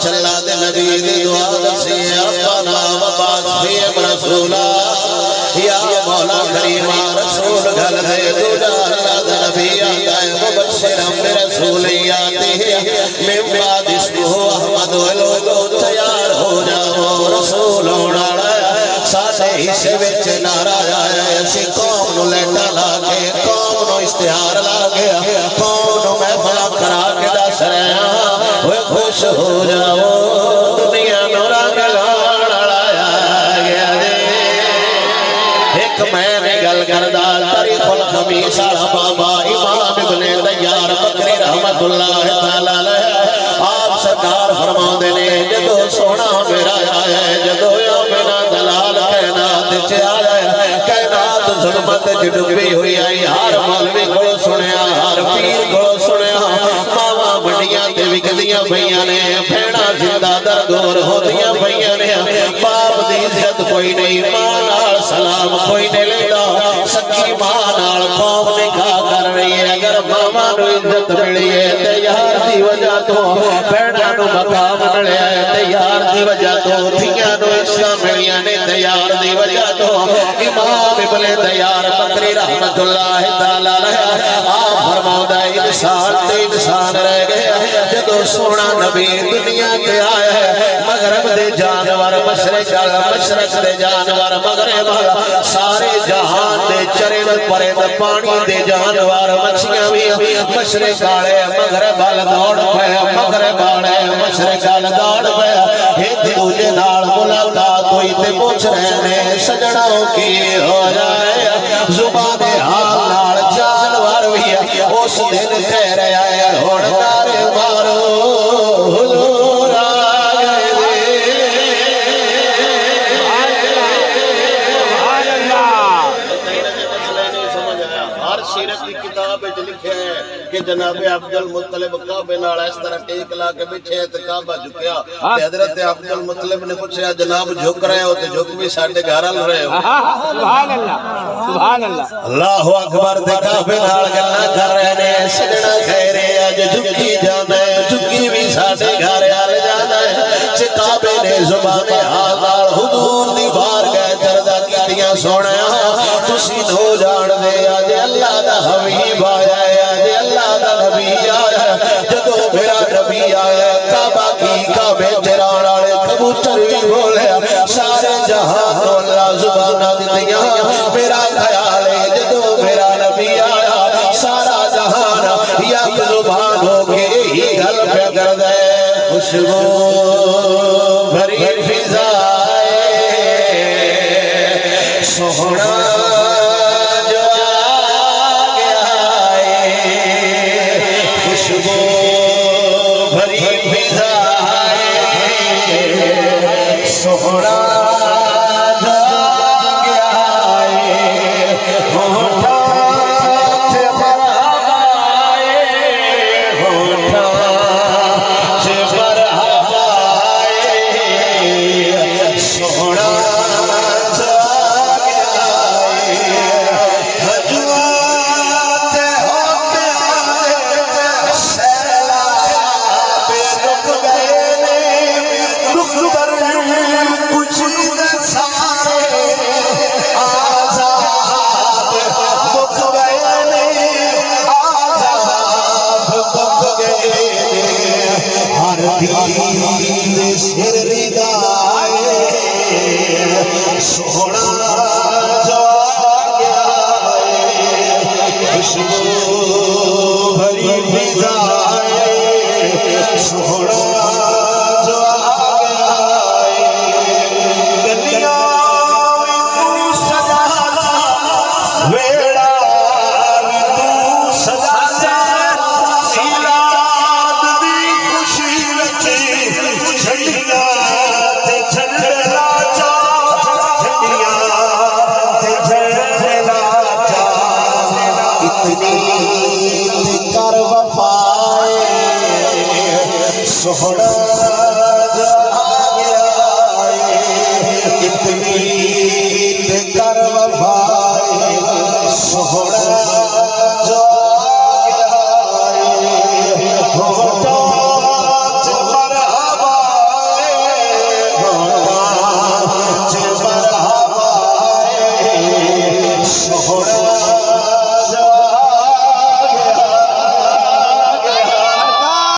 चला दे नबी दी दुआ दसी रब्बना वबास फीहिम रसूला या मौला करीमा रसूल गल दे दूजा अल्लाह दा नबी आता है मुबश्शिरम बिरसूल याती है मिन बाद इस्मुहु अहमद लो तैयार हो जाओ रसूल होना साडे हिस्से विच नारा आया असीं कौम नूं लेटा ला के कौम नूं इश्तिहार ला के कौम नूं महफिल करा के दस रहे होए खुश हो जाओ दुनिया नूं रंग लाउण वाला आ गया जे एक मैं गल करदा तारीखुल खमीस वाला बाबा इमाम इब्ने तैयार बकरी रहमतुल्लाह तआला अलैह आप सरकार फरमाते ने जदों सोना मेरा आया जदों मेरा दलाल कायनात च आया कायनात जुल्मत च डुबी हुई आई हर मौलवी को सुनिया हर पीर को सुनिया मावा मंडियां ते विकदियां पईयां ने भैणा जिंदा दरदोर होदियां पईयां ने बाप दी इज्जत कोई नहीं मां नाल सलाम कोई नहीं लेंदा सच्ची मां नाल कौम निकाह कर रही है अगर मामा नूं इज्जत मिली है ते यार दी वजह तो भैणा नूं मकाम मिलिया है ते यार दी वजह तो धीआं नूं इज्जत मिलियां ने ते यार दी वजह तो इमाम इब्ने तैयार बकरी रहमतुल्लाह तआला अलैह आप फरमाउंदा इंसान ते इंसान रह गया जदों सोना नबी दुनिया ते आया है मगरब दे जानवर मशरक दे जानवर मगरब सारे जहान दे चरिंद परिंद पानी दे जानवर मछलियां भी मशरक वाले मगरब वाल दौड़ पे मगरब वाले मशरक वाल दौड़ पे एक दूजे नाल मुलाकात हुई ते पूछ रहे ने सजना की हो जाए जुबान हाल नाल जानवर भी उस दिन कह रहा है हुण नारे मारो हुजूर आ गए हर सीरत की किताब विच लिखिया है कि जनाबे अब्दुल मुत्तलिब काबे नाल इस तरह टेक ला के बैठे ते काबा झुकया ते हजरत अब्दुल मुत्तलिब ने पूछा जनाब झुक रहे हो ते झुक भी साडे घर आ रहे हो सुभान अल्लाह अल्लाहु अकबर ते काबे नाल गल्लां कर रहे ने सजना कह रहे अज झुकी जांदा है झुकी भी साडे घर आ जांदा है ते काबे ने जुबान हाल नाल हुजूर दी बारगाह चरदा कीतियां सोहणिया तुसीं नो जाणदे अज अल्लाह दा हबीब आया है अज अल्लाह दा नबी आया जदों मेरा नबी आया काबा की काबे चराण वाले कबूतर भी बोले सारे जहान को अल्लाह जुबानां दित्तियां मेरा ख्याल है जदों मेरा नबी आया सारा जहान या जुबान हो के ही गल पे करदा है खुशबू भरी फिजाए सोहना सोहरा सोहना खुशबू भरी फिजाए सोहना कर वफाए सोहना